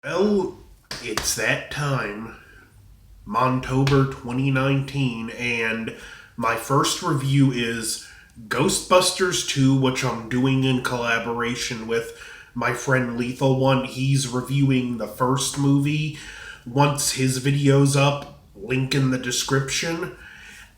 Well, it's that time, Montober 2019, and my first review is Ghostbusters 2, which I'm doing in collaboration with my friend Lethal One. He's reviewing the first movie. Once his video's up, link in the description.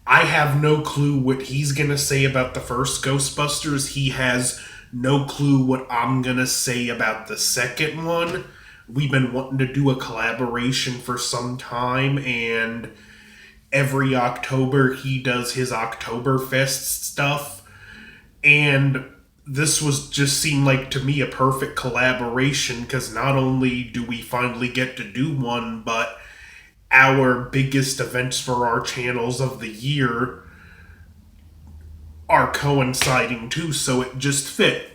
I have no clue what he's gonna say about the first Ghostbusters. He has no clue what I'm gonna say about the second one. We've been wanting to do a collaboration for some time, and every October he does his Oktoberfest stuff. And this was just seemed like to me a perfect collaboration because not only do we finally get to do one, but our biggest events for our channels of the year are coinciding too, so it just fit.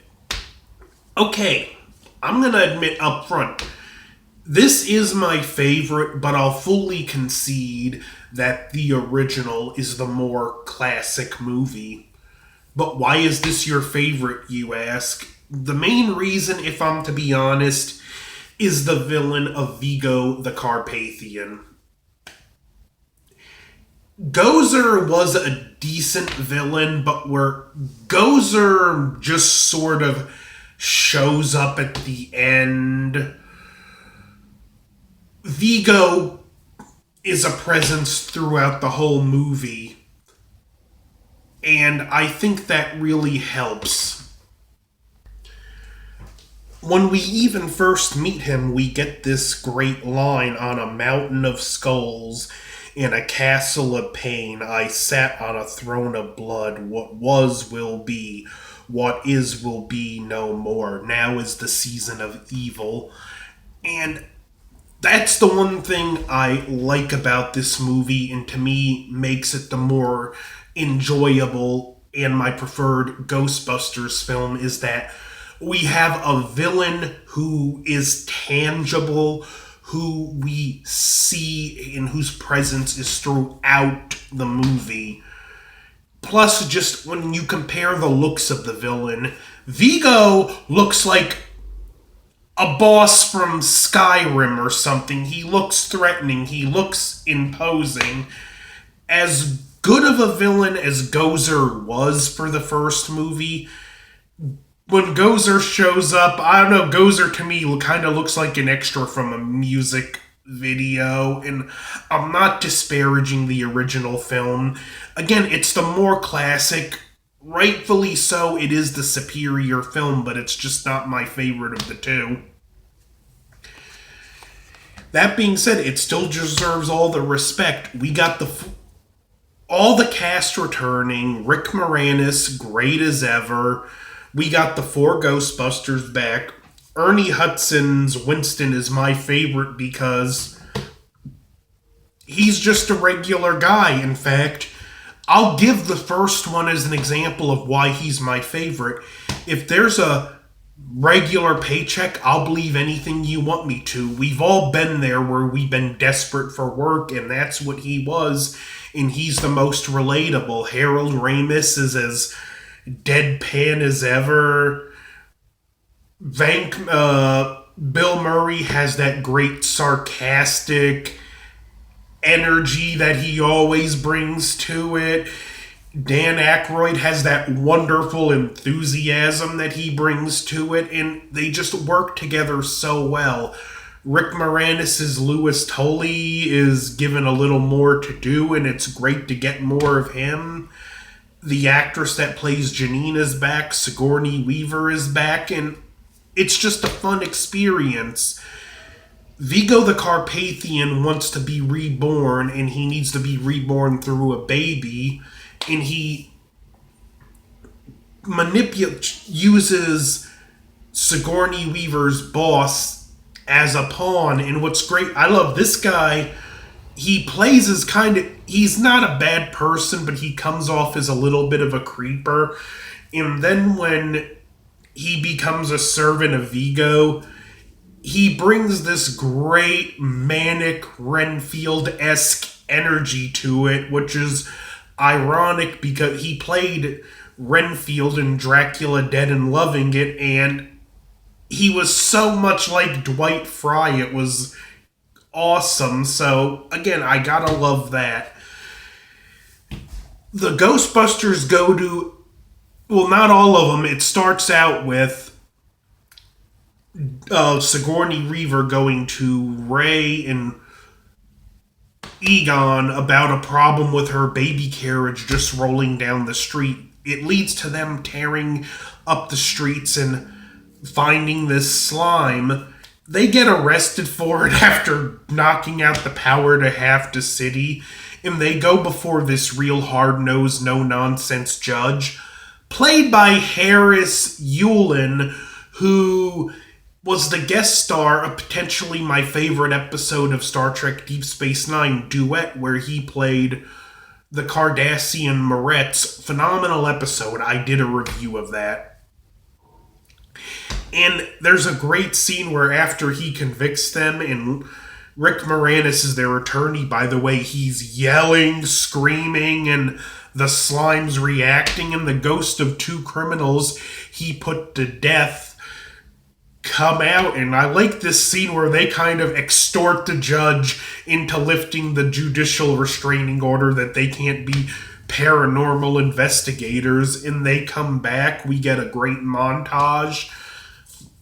Okay, I'm gonna admit up front, this is my favorite, but I'll fully concede that the original is the more classic movie. But why is this your favorite, you ask? The main reason, if I'm to be honest, is the villain of Vigo the Carpathian. Gozer was a decent villain, but where Gozer just sort of shows up at the end, Vigo is a presence throughout the whole movie, and I think that really helps. When we even first meet him, we get this great line: on a mountain of skulls, in a castle of pain, I sat on a throne of blood. What was will be, what is will be no more. Now is the season of evil. And that's the one thing I like about this movie, and to me makes it the more enjoyable and my preferred Ghostbusters film, is that we have a villain who is tangible, who we see and whose presence is throughout the movie. Plus, just when you compare the looks of the villain, Vigo looks like a boss from Skyrim or something. He looks threatening. He looks imposing. As good of a villain as Gozer was for the first movie, when Gozer shows up, I don't know, Gozer to me kind of looks like an extra from a music video, and I'm not disparaging the original film. Again, it's the more classic. Rightfully so, it is the superior film, but it's just not my favorite of the two. That being said, it still deserves all the respect. We got all the cast returning. Rick Moranis, great as ever. We got the four Ghostbusters back. Ernie Hudson's Winston is my favorite because he's just a regular guy. In fact, I'll give the first one as an example of why he's my favorite. If there's a regular paycheck, I'll believe anything you want me to. We've all been there where we've been desperate for work, and that's what he was, and he's the most relatable. Harold Ramis is as deadpan as ever. Bill Murray has that great sarcastic energy that he always brings to it. Dan Aykroyd has that wonderful enthusiasm that he brings to it, and they just work together so well. Rick Moranis' Louis Tully is given a little more to do, and it's great to get more of him. The actress that plays Janine is back, Sigourney Weaver is back, and it's just a fun experience. Vigo the Carpathian wants to be reborn, and he needs to be reborn through a baby, and he uses Sigourney Weaver's boss as a pawn. And what's great, I love this guy. He plays as he's not a bad person, but he comes off as a little bit of a creeper. And then when he becomes a servant of Vigo, he brings this great manic Renfield-esque energy to it, which is ironic because he played Renfield in Dracula Dead and Loving It, and he was so much like Dwight Fry. It was awesome. So, again, I gotta love that. The Ghostbusters go to, well, not all of them. It starts out with Sigourney Weaver going to Ray and Egon about a problem with her baby carriage just rolling down the street. It leads to them tearing up the streets and finding this slime. They get arrested for it after knocking out the power to half the city, and they go before this real hard-nosed, no-nonsense judge, played by Harris Yulin, who was the guest star of potentially my favorite episode of Star Trek Deep Space Nine, Duet, where he played the Cardassian Moretz. Phenomenal episode. I did a review of that. And there's a great scene where after he convicts them, and Rick Moranis is their attorney, by the way, he's yelling, screaming, and the slime's reacting, and the ghost of two criminals he put to death come out. And I like this scene where they kind of extort the judge into lifting the judicial restraining order that they can't be paranormal investigators, and they come back. We get a great montage,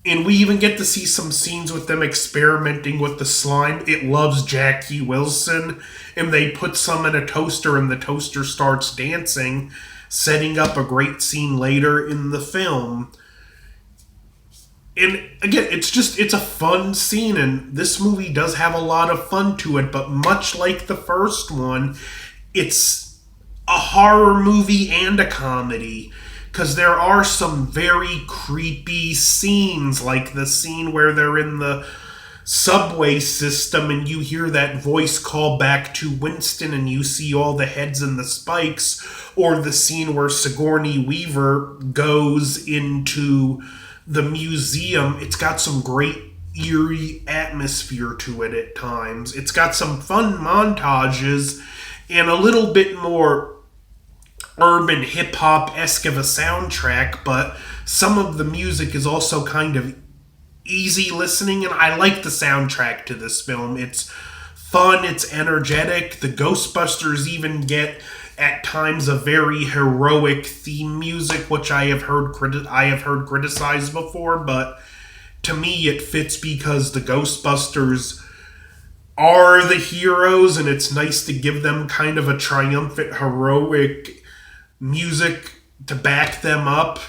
and we even get to see some scenes with them experimenting with the slime. It loves Jackie Wilson, and they put some in a toaster, and the toaster starts dancing, setting up a great scene later in the film. And again, it's a fun scene, and this movie does have a lot of fun to it, but much like the first one, it's a horror movie and a comedy, because there are some very creepy scenes, like the scene where they're in the subway system and you hear that voice call back to Winston and you see all the heads and the spikes, or the scene where Sigourney Weaver goes into the museum. It's got some great eerie atmosphere to it at times. It's got some fun montages and a little bit more urban hip-hop-esque of a soundtrack, but some of the music is also kind of easy listening, and I like the soundtrack to this film. It's fun, it's energetic. The Ghostbusters even get at times a very heroic theme music, which I have heard criticized before, but to me it fits because the Ghostbusters are the heroes, and it's nice to give them kind of a triumphant, heroic music to back them up.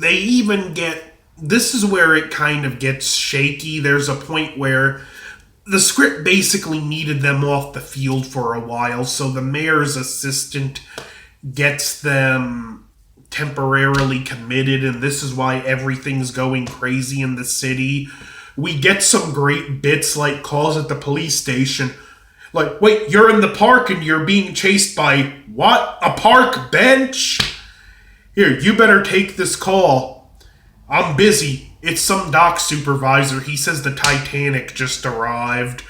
They even get, this is where it kind of gets shaky. There's a point where the script basically needed them off the field for a while, so the mayor's assistant gets them temporarily committed, and this is why everything's going crazy in the city. We get some great bits like calls at the police station. Like, wait, you're in the park and you're being chased by what? A park bench? Here, you better take this call. I'm busy. It's some dock supervisor. He says the Titanic just arrived.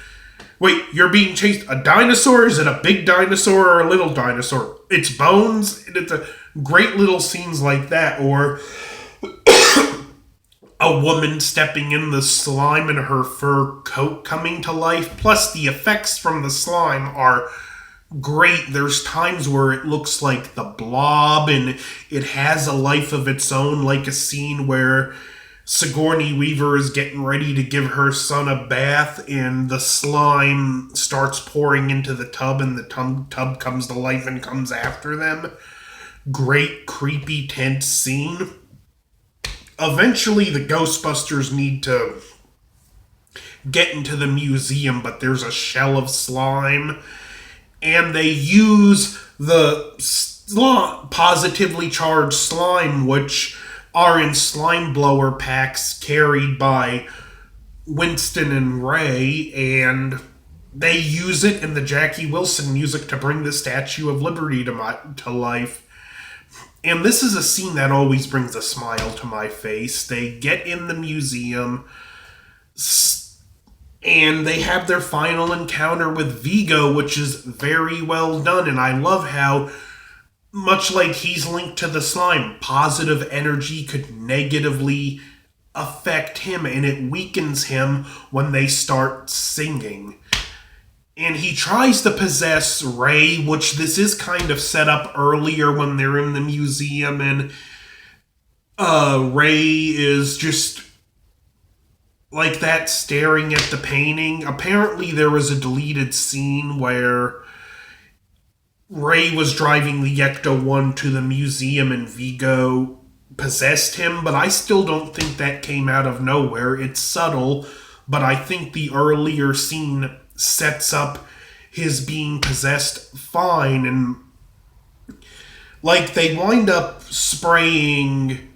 Wait, you're being chased? A dinosaur? Is it a big dinosaur or a little dinosaur? It's bones? And it's a great little scenes like that. Or a woman stepping in the slime and her fur coat coming to life. Plus, the effects from the slime are great. There's times where it looks like the Blob and it has a life of its own, like a scene where Sigourney Weaver is getting ready to give her son a bath and the slime starts pouring into the tub and the tub comes to life and comes after them. Great, creepy, tense scene. Eventually, the Ghostbusters need to get into the museum, but there's a shell of slime, and they use the positively charged slime, which are in slime blower packs carried by Winston and Ray, and they use it in the Jackie Wilson music to bring the Statue of Liberty to life. And this is a scene that always brings a smile to my face. They get in the museum, and they have their final encounter with Vigo, which is very well done. And I love how much like he's linked to the slime, positive energy could negatively affect him and it weakens him when they start singing. And he tries to possess Ray, which this is kind of set up earlier when they're in the museum, and Ray is just like that staring at the painting. Apparently, there was a deleted scene where Ray was driving the Ecto 1 to the museum and Vigo possessed him, but I still don't think that came out of nowhere. It's subtle, but I think the earlier scene sets up his being possessed fine. And like they wind up spraying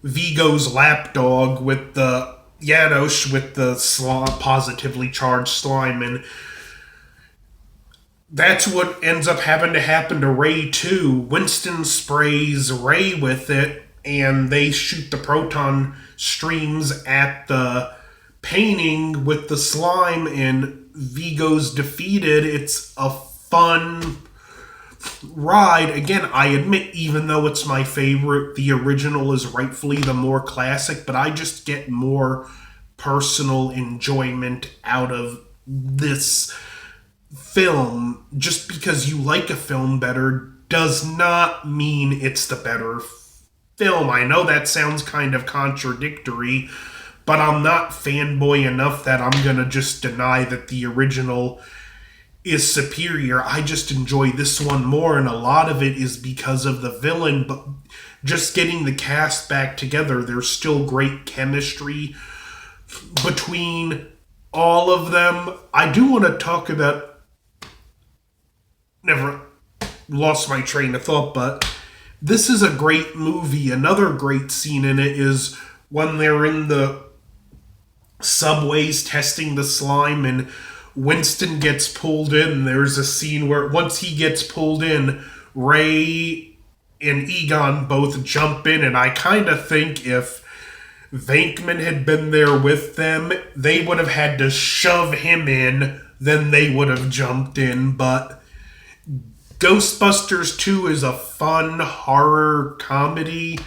Vigo's lapdog with the Janosch with the positively charged slime, and that's what ends up having to happen to Ray too. Winston sprays Ray with it, and they shoot the proton streams at the painting with the slime, and Vigo's defeated. It's a fun ride. Again, I admit, even though it's my favorite, the original is rightfully the more classic, but I just get more personal enjoyment out of this film. Just because you like a film better does not mean it's the better film. I know that sounds kind of contradictory, but I'm not fanboy enough that I'm gonna just deny that the original is superior. I just enjoy this one more, and a lot of it is because of the villain, but just getting the cast back together, there's still great chemistry between all of them. I do want to talk about, never lost my train of thought, but this is a great movie. Another great scene in it is when they're in the subways testing the slime and Winston gets pulled in. There's a scene where once he gets pulled in, Ray and Egon both jump in, and I kind of think if Venkman had been there with them, they would have had to shove him in, then they would have jumped in. But Ghostbusters 2 is a fun horror comedy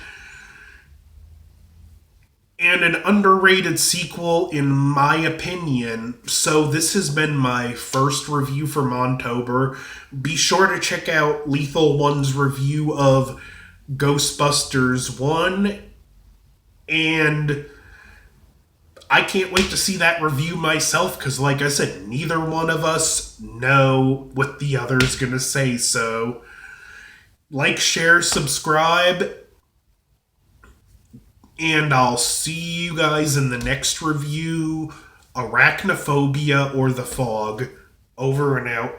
and an underrated sequel, in my opinion. So this has been my first review for Montober. Be sure to check out Lethal One's review of Ghostbusters 1, and I can't wait to see that review myself, because like I said, neither one of us know what the other's gonna say. So like, share, subscribe, and I'll see you guys in the next review. Arachnophobia or The Fog. Over and out.